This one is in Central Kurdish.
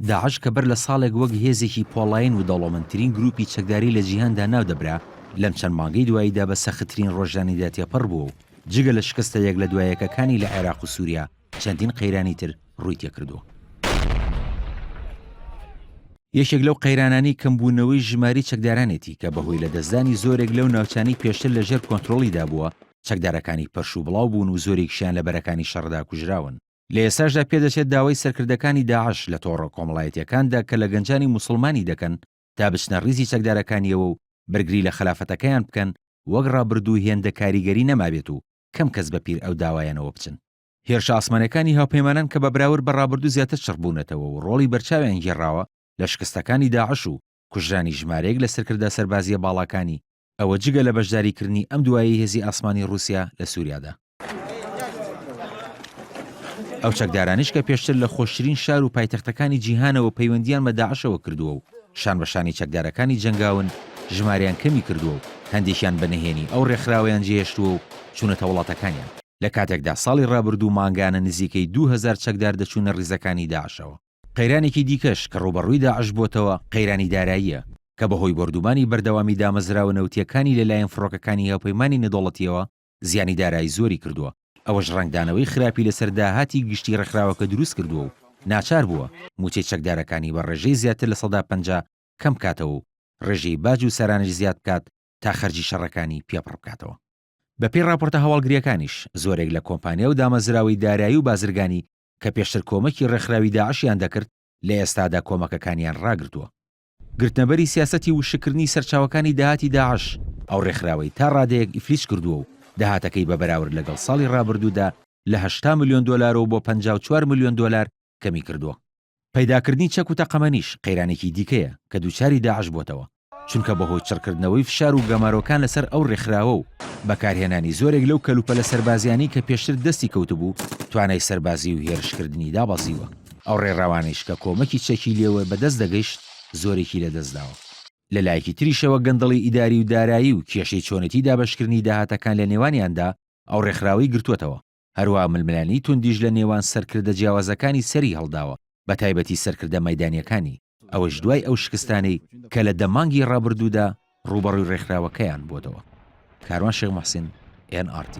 داعش کە بەر لە ساڵێک وەک هێزێکی پۆڵاین و دەوڵەمەندترین گروپی چەکداری لە جیهاندا ناو دەبرا لەم چەند مانگەی دواییدا بە سەختترین ڕۆژانیدا تێپەڕ بووە و جگە لە شکستە یەک لە دوایەکەکانی لە عێراق و سووریا چەندین قەیرانی تر ڕووی تێکردووە. یەکێک لەو قەیرانانی کەمبوونەوەی ژماری چەکدارانێتی کە بەهۆی لە دەستدانی زۆرێک لەو ناوچانەی پێشتر لەژێر کۆنتڕۆڵیدا بووە چەکدارەکانی پەرش و بڵاو بوون و زۆرێکیان لە بەرەکانی شەڕدا کوژراون. لە ئێستاشدا پێدەچێت داوای سەرکردەکانی داعش لە تۆڕە کۆمەڵایەتیەکاندا کە لە گەنجانی موسڵمانی دەکەن تا بچنە ڕیزی چەکدارەکانیەوە و بەرگری لە خلافەتەکەیان بکەن وەک ڕابردوو هێندە کاریگەری نەمابێت و کەم کەس بە پیر ئەو داوایانەوە بچن. هێرشە ئاسمانەکانی هاوپەیمانان کە بە براورد بە ڕابردوو زیاتر چڕبوونەتەوە و ڕۆڵی بەرچاویان گێڕاوە لە شکستەکانی داعش و کوژرانی ژمارەیەک لە سەرکردە سەربازیە باڵاکانی ئەوە جگە لە بەشداریکردنی ئەم دوایی هێزی ئاسمانی رووسیا لە سووریادا. ئەو چەکدارانیش کە پێشتر لە خۆشترین شار و پایتەختەکانی جیهانەوە پەیوەندیان بە داعشەوە کردووە و شان بەشانی چەکدارەکانی جەنگاون ژماریان کەمی کردووە و هەندێکیان بەنهێنی ئەو ڕێکخراوەیان جێهێشتووە و چوونەتە وڵاتەکانیان. لە کاتێکدا ساڵی ڕابردوو مانگانە نزیکەی 2000 چەکدار دەچوونە ڕیزەکانی داعشەوە. قەیرانێکی دیکەش کە ڕوبەڕووی داعش بۆتەوە قەیرانی داراییە کە بەهۆی بردومانی بەردەوامی دامەزراوە نەوتیەکانی لەلایەن فڕۆکەکانی هاوپەیمانی نەدۆڵەتیەوە زیانی دارایی زۆری کردووە. ئەوەش ڕنگدانەوەی خراپی لەسەر داهاتی گشتی ڕێکخراوەکە دروست کردووە و ناچار بووە موچەی چەکدارەکانی بە ڕێژەی زیاتر لە 150 کەم کاتەوە و ڕێژەی باج و سەرانش زیاد بکات تا خەرجی شەڕەکانی پێپڕ بکاتەوە. بەپێی راپۆرتە هەواڵگریەکانیش زۆرێک لە کۆمپانیا و دامەزراوەی دارایی و بازرگانی کە پێشتر کۆمەکی ڕێکخراوی داعشیان دەکرد لە ئێستادا کۆمەکەکانیان ڕاگرتووە. گرتنەبەری سیاسەتی وشکردنی سەرچاوەکانی داهاتی داعش ئەو ڕێکخراوەی تا ڕادەیەک ئیفلیس کردووە و داهاتەکەی بە بەراورد لەگەڵ ساڵی ڕابردوودا لە 80 ملیۆن دۆلارەوە بۆ 54 ملیۆن دۆلار کەمی کردووە. پەیداکردنی چەک و تەقەمەنیش قەیرانێکی دیکەیە کە دووچاری داعش بۆتەوە چونکە بەهۆی چڕکردنەوەی فشار و گەمارۆکان لەسەر ئەو ڕێکخراوە و بەکارهێنانی زۆرێک لەو کەلوپە لە سەربازیانی کە پێشتر دەستی کەوتبوو توانای سەربازی و هێرشکردنی دابەزیوە. ئەو ڕێڕاوانیش کە کۆمەکی چەکی لێوە بەدەست دەگەیشت زۆرێکی لەدەستداوە. لە لایەکی تریشەوە گەندەڵی ئیداری و دارایی و کێشەی چۆنەتی دابەشکردنی داهاتەکان لە نێوانیاندا ئەو ڕێکخراوەی گرتووەتەوە. هەروە ململانی توندیش لە نێوان سەرکردە جیاوازەکانی سەری هەڵداوە بە تایبەتی سەرکردە مەیدانیەکانی ئەوەش دوای ئەو شکستانەی کە لە دەمانگی ڕابردوودا ڕوبەڕووی ڕێکخراوەکەیان بۆتەوە. کاروان شێخ موحسین NRT.